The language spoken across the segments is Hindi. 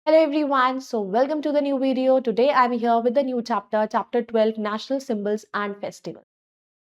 Hello everyone, so welcome to the new video. Today I'm here with the new chapter 12 National Symbols and Festivals.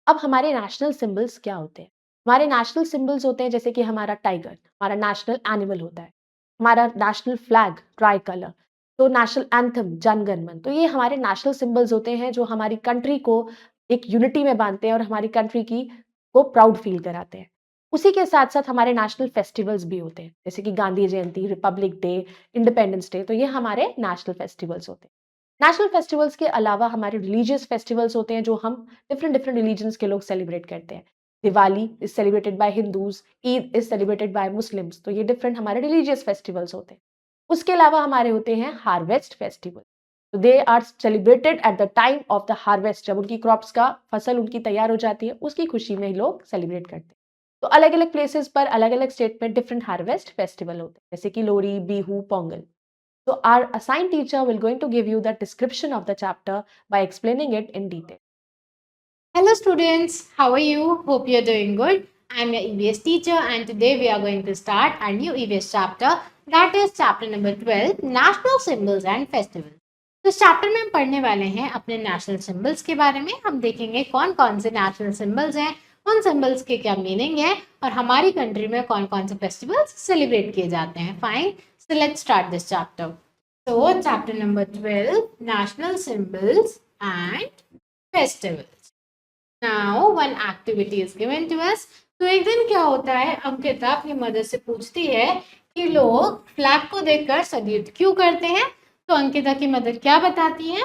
अब हमारे नेशनल सिंबल्स क्या होते हैं? हमारे नेशनल सिंबल्स होते हैं जैसे कि हमारा टाइगर, हमारा नेशनल एनिमल होता है, हमारा नेशनल फ्लैग ट्राई कलर, तो नेशनल एंथम जनगण मन। तो ये हमारे नेशनल सिंबल्स होते हैं जो हमारी कंट्री को एक यूनिटी में बांधते हैं और हमारी कंट्री की को प्राउड फील कराते हैं। उसी के साथ-साथ हमारे नेशनल फेस्टिवल्स भी होते हैं, जैसे कि गांधी जयंती, रिपब्लिक डे, इंडिपेंडेंस डे, तो ये हमारे नेशनल फेस्टिवल्स होते हैं। नेशनल फेस्टिवल्स के अलावा हमारे रिलीजियस फेस्टिवल्स होते हैं जो हम डिफरेंट डिफरेंट रिलीजन्स के लोग सेलिब्रेट करते हैं। Diwali is celebrated by Hindus, Eid is celebrated by Muslims, तो ये डिफरेंट हमारे रिलीजियस फेस्टिवल्स होते हैं। उसके अलावा हमारे होते हैं हार्वेस्ट फेस्टिवल। तो they are celebrated at the time of the harvest, जब उनकी क्रॉप्स का फसल उनकी तैयार हो जाती है, उसकी खुशी में लोग सेलिब्रेट करते हैं। तो अलग अलग प्लेसेस पर अलग अलग स्टेट में डिफरेंट हार्वेस्ट फेस्टिवल होते हैं, जैसे कि Lohri, Bihu, Pongal. So our assigned teacher will going to give you the description of the chapter by explaining it in detail. Hello students, how are you? Hope you're doing good. I'm your EVS teacher and today we are going to start our new EVS chapter, that is chapter number 12, National Symbols and Festivals. तो इस चैप्टर में हम पढ़ने वाले हैं अपने नेशनल सिंबल्स के बारे में। हम देखेंगे कौन कौन से नेशनल सिंबल्स हैं, उन सिंबल्स के क्या मीनिंग है और हमारी कंट्री में कौन कौन से फेस्टिवल्स सेलिब्रेट किए जाते हैं। Fine, so let's start this chapter. So chapter number 12, National Symbols and Festivals. Now one activity is given to us. तो एक दिन क्या होता है, अंकिता अपनी मदर से पूछती है कि लोग फ्लैग को देखकर सल्यूट क्यों करते हैं। तो अंकिता की मदर क्या बताती है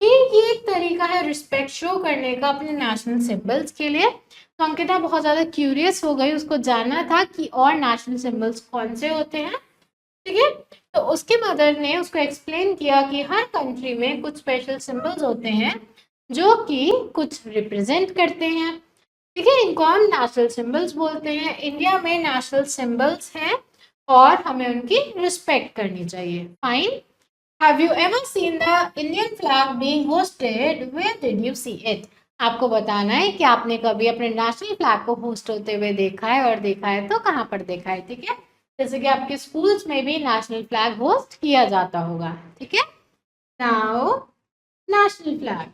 कि ये एक तरीका है रिस्पेक्ट शो करने का अपने नेशनल सिंबल्स के लिए। तो अंकिता बहुत ज़्यादा क्यूरियस हो गई, उसको जानना था कि और नेशनल सिंबल्स कौन से होते हैं। ठीक है, तो उसके मदर ने उसको एक्सप्लेन किया कि हर कंट्री में कुछ स्पेशल सिंबल्स होते हैं जो कि कुछ रिप्रेजेंट करते हैं। ठीक है, इनको हम नेशनल सिंबल्स बोलते हैं। इंडिया में नेशनल सिंबल्स हैं और हमें उनकी रिस्पेक्ट करनी चाहिए। Fine, have you ever seen the Indian flag being hosted, where did you see it? आपको बताना है कि आपने कभी अपने नेशनल फ्लैग को होस्ट होते हुए देखा है, और देखा है तो कहाँ पर देखा है। ठीक है, जैसे कि आपके स्कूल्स में भी नेशनल फ्लैग होस्ट किया जाता होगा। ठीक है, now national flag.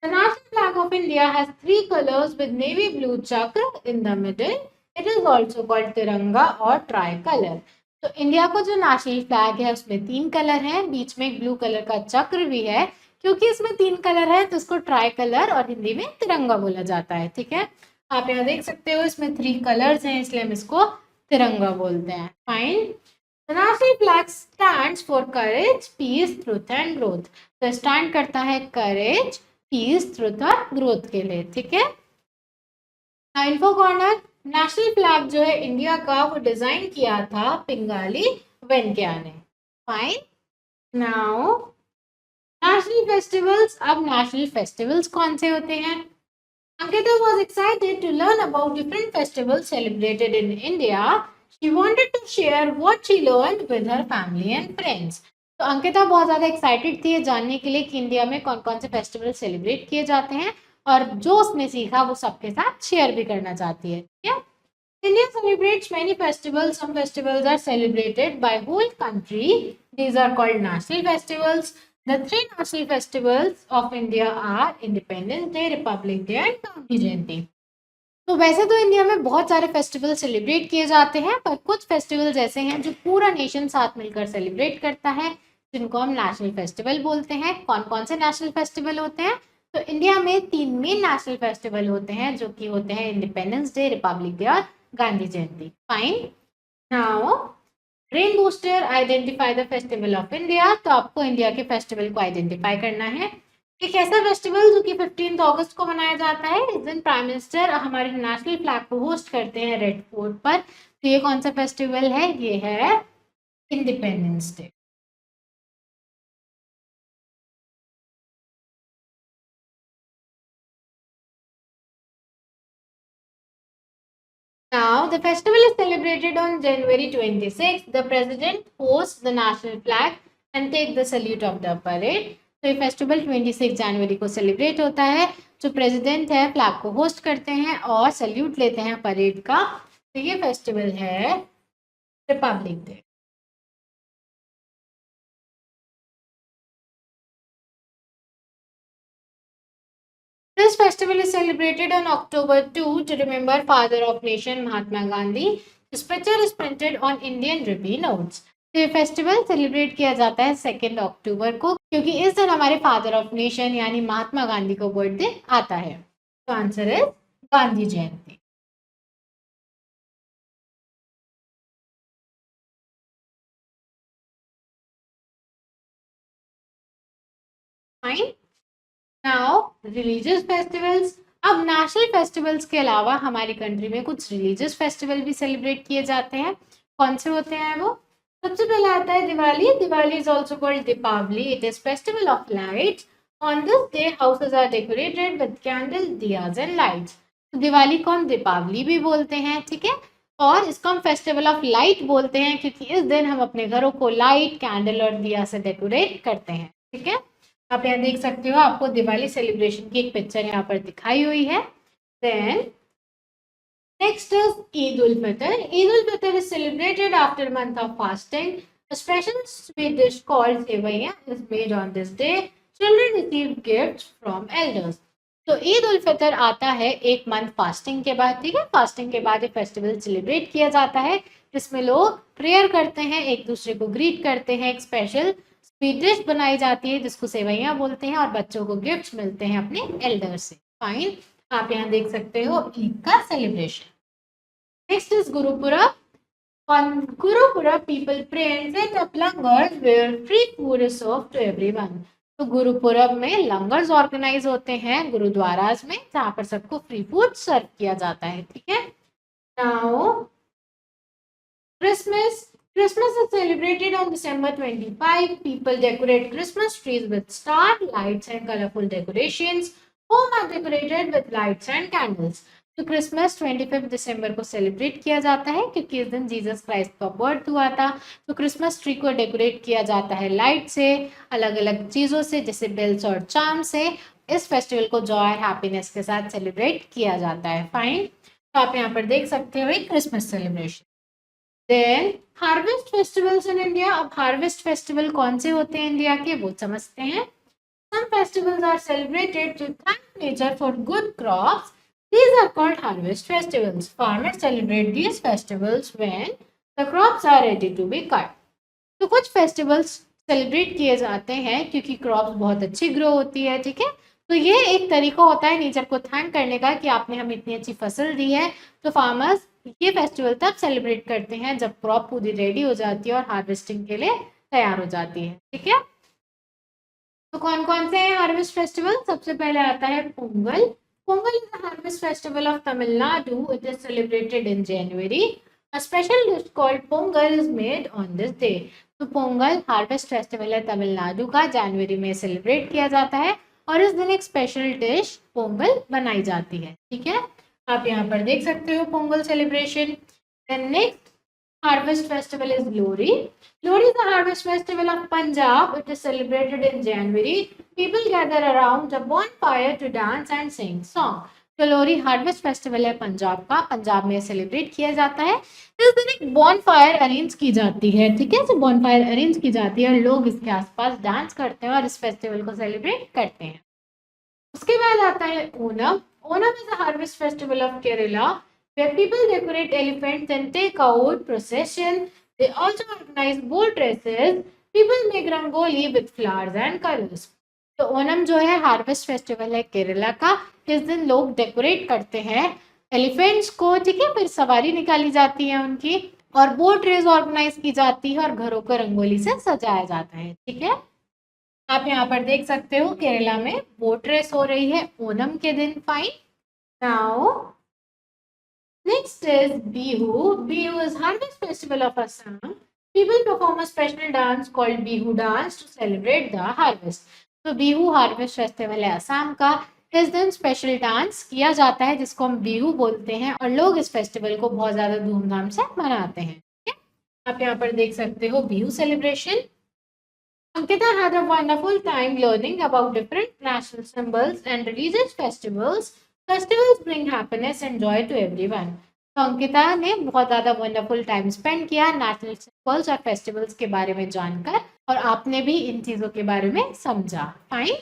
The national flag of India has three colors with navy blue chakra in the middle. It is also called तिरंगा और ट्राइकलर। तो इंडिया को जो नेशनल फ्लैग है उसमें तीन कलर हैं, बीच में एक ब्लू कलर का चक्र भी है। क्योंकि इसमें तीन कलर है तो इसको ट्राई कलर और हिंदी में तिरंगा बोला जाता है। ठीक है, आप यहाँ देख सकते हो इसमें थ्री कलर्स हैं, इसलिए हम इसको तिरंगा बोलते हैं। Fine, The national flag stands for courage, peace, truth and growth. तो स्टैंड करता है करेज, पीस, ट्रुथ और ग्रोथ के लिए। ठीक है, इन्फो कॉर्नर। नेशनल फ्लैग जो है इंडिया का वो डिजाइन किया था पिंगाली वेंकैया ने। Fine, now national festivals. अब नेशनल फेस्टिवल्स कौन से होते हैं? Ankita was excited to learn about different festivals celebrated in India. She wanted to share what she learned with her family and friends. तो अंकिता बहुत ज़्यादा एक्साइटेड थी ये जानने के लिए कि इंडिया में कौन कौन से फेस्टिवल सेलिब्रेट किए जाते हैं, और जो उसने सीखा वो सबके साथ शेयर भी करना चाहती है। ठीक है, India celebrates many festivals. Some festivals are celebrated by whole country. These are called national festivals. The three national festivals of India are Independence Day, Republic Day and Gandhi Jayanti. तो वैसे तो इंडिया में बहुत सारे फेस्टिवल सेलिब्रेट किए जाते हैं, पर कुछ फेस्टिवल्स ऐसे हैं जो पूरा नेशन साथ मिलकर सेलिब्रेट करता है, जिनको हम नेशनल फेस्टिवल बोलते हैं। कौन कौन से नेशनल फेस्टिवल होते हैं? तो इंडिया में तीन मेन नेशनल फेस्टिवल होते हैं, जो कि होते हैं इंडिपेंडेंस डे, रिपब्लिक डे और Gandhi Jayanti. Fine, now brain booster, identify the festival of India. तो आपको इंडिया के फेस्टिवल को आइडेंटिफाई करना है। एक ऐसा फेस्टिवल जो कि 15 अगस्त को मनाया जाता है। इस दिन प्राइम मिनिस्टर हमारे नेशनल फ्लैग को होस्ट करते हैं रेड फोर्ट पर। तो ये कौन सा फेस्टिवल है? ये है independence day. Now, the festival is celebrated on January 26th. The president hosts the national flag and take the salute of the parade. तो ये फेस्टिवल 26 जनवरी को सेलिब्रेट होता है। जो प्रेसिडेंट है फ्लैग को होस्ट करते हैं और सल्यूट लेते हैं परेड का। तो ये फेस्टिवल है Republic day. This festival is celebrated on October 2 to remember Father of Nation Mahatma Gandhi. This picture is printed on Indian rupee notes. तो ये फेस्टिवल सेलिब्रेट किया जाता है 2 अक्टूबर को, क्योंकि इस दिन हमारे फादर ऑफ नेशन यानी महात्मा गांधी को बर्थडे आता है. तो answer is Gandhi Jayanti. Fine. Now religious festivals. अब नेशनल फेस्टिवल्स के अलावा हमारी कंट्री में कुछ रिलीजियस फेस्टिवल भी सेलिब्रेट किए जाते हैं. कौन से होते हैं वो? सबसे पहले आता है Diwali. Diwali is also called Deepavali. It is festival of lights. On this day houses are decorated with candle, diyas and lights. तो दिवाली को हम दीपावली भी बोलते हैं, ठीक है, और इसको हम फेस्टिवल ऑफ लाइट बोलते हैं क्योंकि इस दिन हम अपने घरों को लाइट, कैंडल और दिया से डेकोरेट करते हैं. ठीक है, आप यहाँ देख सकते हो, आपको दिवाली सेलिब्रेशन की एक पिक्चर यहाँ पर दिखाई हुई है. Then next is Eid ul Fitr. Eid ul Fitr is celebrated after month of fasting. A special sweet dish called sevaiya is made on this day. Children receive gifts from elders. तो ईद उल फितर आता है एक मंथ फास्टिंग के बाद. ठीक है, फास्टिंग के बाद ये फेस्टिवल सेलिब्रेट किया जाता है जिसमें लोग प्रेयर करते हैं, एक दूसरे को ग्रीट करते हैं, एक स्पेशल स्वीट डिश बनाई जाती है जिसको सेवैयां बोलते हैं और बच्चों को गिफ्ट्स मिलते हैं अपने एल्डर से. फाइन, आप यहाँ देख सकते हो ईद का celebration. Next is Gurpurab. On Gurupurab, people pray and set up langars where free food is served to everyone. तो गुरुपुरब में लंगर्स ऑर्गेनाइज होते हैं गुरुद्वाराज में जहाँ पर सबको फ्री फूड सर्व किया जाता है. ठीक है. Now Christmas. Christmas is celebrated on December 25. People decorate Christmas trees with star lights and colorful decorations. Homes are decorated with lights and candles. तो क्रिसमस 25 दिसंबर को सेलिब्रेट किया जाता है क्योंकि इस दिन जीसस क्राइस्ट का बर्थ हुआ था. तो क्रिसमस ट्री को डेकोरेट किया जाता है लाइट से, अलग अलग चीज़ों से, जैसे बेल्स और चार्म से. इस फेस्टिवल को जॉय और हैप्पीनेस के साथ सेलिब्रेट किया जाता है. फाइन, तो आप यहाँ पर देख सकते हो Christmas celebration. Then harvest festivals in India. अब हार्वेस्ट फेस्टिवल कौन से होते हैं इंडिया के, वो समझते हैं. Some festivals are celebrated to thank nature for good crops. These are called harvest festivals. Farmers celebrate these festivals when the crops are ready to be cut. तो कुछ फेस्टिवल्स सेलिब्रेट किए जाते हैं क्योंकि क्रॉप्स बहुत अच्छी ग्रो होती है. ठीक है, तो ये एक तरीका होता है नेचर को थैंक करने का कि आपने हमें इतनी अच्छी फसल दी है. तो फार्मर्स ये फेस्टिवल तब सेलिब्रेट करते हैं जब क्रॉप पूरी रेडी हो जाती है और हार्वेस्टिंग के लिए तैयार हो जाती है. ठीक है, तो कौन कौन से हैं हार्वेस्ट फेस्टिवल? सबसे पहले आता है Pongal. Pongal is the harvest festival of Tamil Nadu. It is celebrated in January. A special dish called Pongal is made on this day. तो पोंगल हार्वेस्ट फेस्टिवल है तमिलनाडु का, जनवरी में सेलिब्रेट किया जाता है और इस दिन एक स्पेशल डिश पोंगल बनाई जाती है. ठीक है, आप यहाँ पर देख सकते हो Pongal celebration. Then next harvest festival is Lohri. Lohri is the harvest festival of Punjab. It is celebrated in January. People gather around a bonfire to dance and sing song. तो लोहरी हार्वेस्ट फेस्टिवल है पंजाब का, पंजाब में सेलिब्रेट किया जाता है. इस दिन एक बॉनफायर अरेंज की जाती है. ठीक है, तो बॉनफायर अरेंज की जाती है और लोग इसके आसपास डांस करते हैं और इस फेस्टिवल को सेलिब्रेट करते हैं. उसके बाद आता है Onam. Onam is the harvest festival of Kerala where people decorate elephants and take out procession. They also organize boat races. People make rangoli with flowers and colors. तो ओणम जो है हार्वेस्ट फेस्टिवल है केरला का. इस दिन लोग डेकोरेट करते हैं एलिफेंट्स को. ठीक है, फिर सवारी निकाली जाती है उनकी और बोट रेस ऑर्गेनाइज की जाती है और घरों को रंगोली से सजाया जाता है. ठीक है, आप यहाँ पर देख सकते हो केरला में बोट रेस हो रही है ओणम के दिन. Fine, now next is Bihu. Bihu is harvest festival of Assam. People perform a special dance called Bihu dance to celebrate the harvest. तो बिहू हार्वेस्ट फेस्टिवल है असम का. इस दिन स्पेशल डांस किया जाता है जिसको हम बिहू बोलते हैं और लोग इस फेस्टिवल को बहुत ज्यादा धूमधाम से मनाते हैं. ठीक है, आप यहाँ पर देख सकते हो Bihu celebration. Ankita had a wonderful time learning about different national symbols and religious festivals. Festivals bring happiness and joy to everyone. तो अंकिता ने बहुत ज़्यादा वंडरफुल टाइम स्पेंड किया नेशनल सिंबल्स और फेस्टिवल्स के बारे में जानकर और आपने भी इन चीज़ों के बारे में समझा. Fine,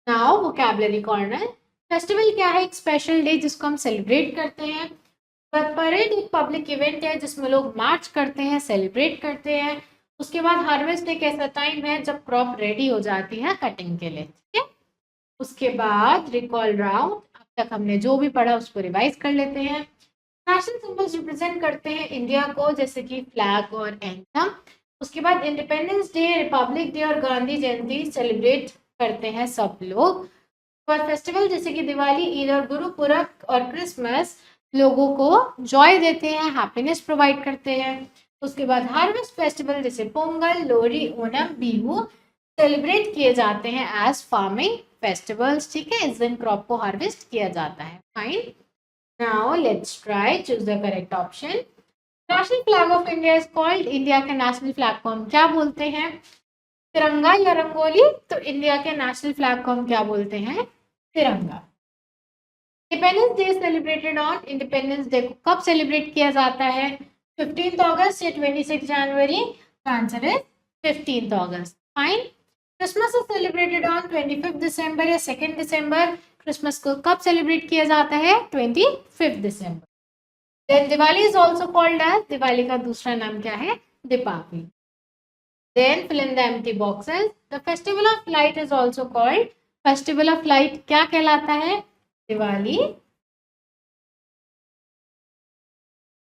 now vocabulary corner. Festival क्या है? एक स्पेशल डे जिसको हम सेलिब्रेट करते हैं। परेड एक पब्लिक इवेंट है जिसमें लोग मार्च करते हैं, सेलिब्रेट करते हैं। उसके बाद हार्वेस्ट एक ऐसा टाइम है जब क्रॉप रेडी हो जाती है कटिंग के लिए, ठीक है। उसके बाद रिकॉल राउंड, अब तक हमने जो भी पढ़ा उसको रिवाइज कर लेते हैं। नेशनल सिंबल्स रिप्रेजेंट करते हैं इंडिया को, जैसे कि फ्लैग और एंथम। उसके बाद इंडिपेंडेंस डे, रिपब्लिक डे और गांधी जयंती सेलिब्रेट करते हैं सब लोग। पर फेस्टिवल जैसे कि दिवाली, ईद और गुरुपुरब और क्रिसमस लोगों को जॉय देते हैं, हैप्पीनेस प्रोवाइड करते हैं। उसके बाद हार्वेस्ट फेस्टिवल जैसे पोंगल, लोहड़ी, ओणम, बिहू सेलिब्रेट किए जाते हैं एज फार्मिंग फेस्टिवल्स, ठीक है। इस दिन क्रॉप को हार्वेस्ट किया जाता है। Fine, now let's try choose the correct option. National flag of India is called, India के नेशनल फ्लैग को हम क्या बोलते हैं? तिरंगा या रंगोली? तो इंडिया के नेशनल फ्लैग को हम क्या बोलते हैं? तिरंगा। Independence day celebrated on, independence day को कब सेलिब्रेट किया जाता है? 15th अगस्त या 26 जनवरी? Answer is 15th August. Fine. Christmas is celebrated on 25 December या 2 दिसंबर? क्रिसमस को कब सेलिब्रेट किया जाता है? 25 दिसंबर। Then Diwali is also called as, Diwali का दूसरा नाम क्या है? Deepawali. Then fill in the empty boxes. The festival of light is also called, festival of light क्या कहलाता है? Diwali.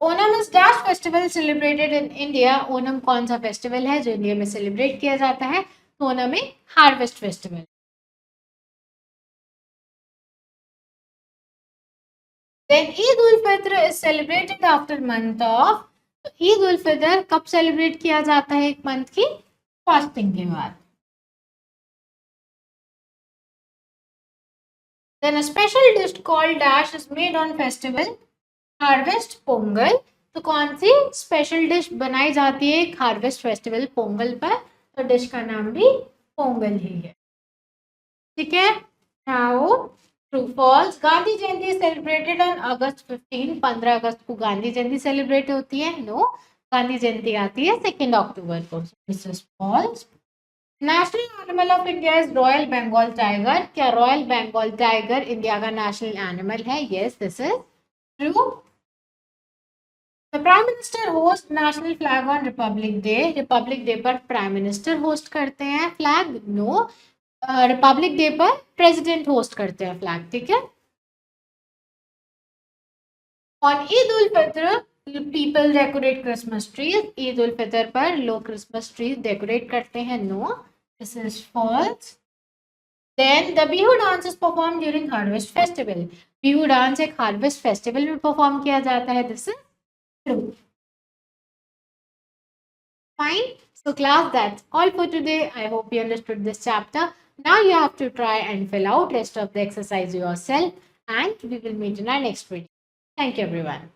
Onam is dash festival celebrated in India, Onam कौन सा फेस्टिवल है जो इंडिया में सेलिब्रेट किया जाता है? तो ओणम में harvest festival. Then Eid ul Fitr is celebrated after month of, तो ईद उल फित्र कब सेलिब्रेट किया जाता है? एक मंथ की फास्टिंग के बाद। Then a special dish called dash is made on festival harvest Pongal, तो कौन सी स्पेशल डिश बनाई जाती है हार्वेस्ट फेस्टिवल पोंगल पर? तो डिश का नाम भी पोंगल ही है, ठीक है। Now true false, Gandhi Jayanti celebrated on August 15, 15 अगस्त को गांधी जयंती सेलिब्रेट होती है? नो, गांधी जयंती आती है 2 अक्टूबर को। This is false. National animal of India is royal Bengal tiger, क्या रॉयल बंगाल टाइगर इंडिया का नेशनल एनिमल है? Yes, this is true. The Prime Minister host national flag on Republic Day. Republic Day पर Prime Minister host करते हैं flag? No. Republic Day पर President host करते हैं flag, ठीक है। On Eid ul Fitr, people decorate Christmas trees. Eid ul Fitr पर लोग Christmas trees decorate करते हैं? No. This is false. Then the Bihu dance is performed during harvest festival. Bihu dance एक harvest festival में perform किया जाता है? This is true. Fine. So class, that's all for today. I hope you understood this chapter. Now you have to try and fill out rest of the exercise yourself, and we will meet in our next video. Thank you everyone.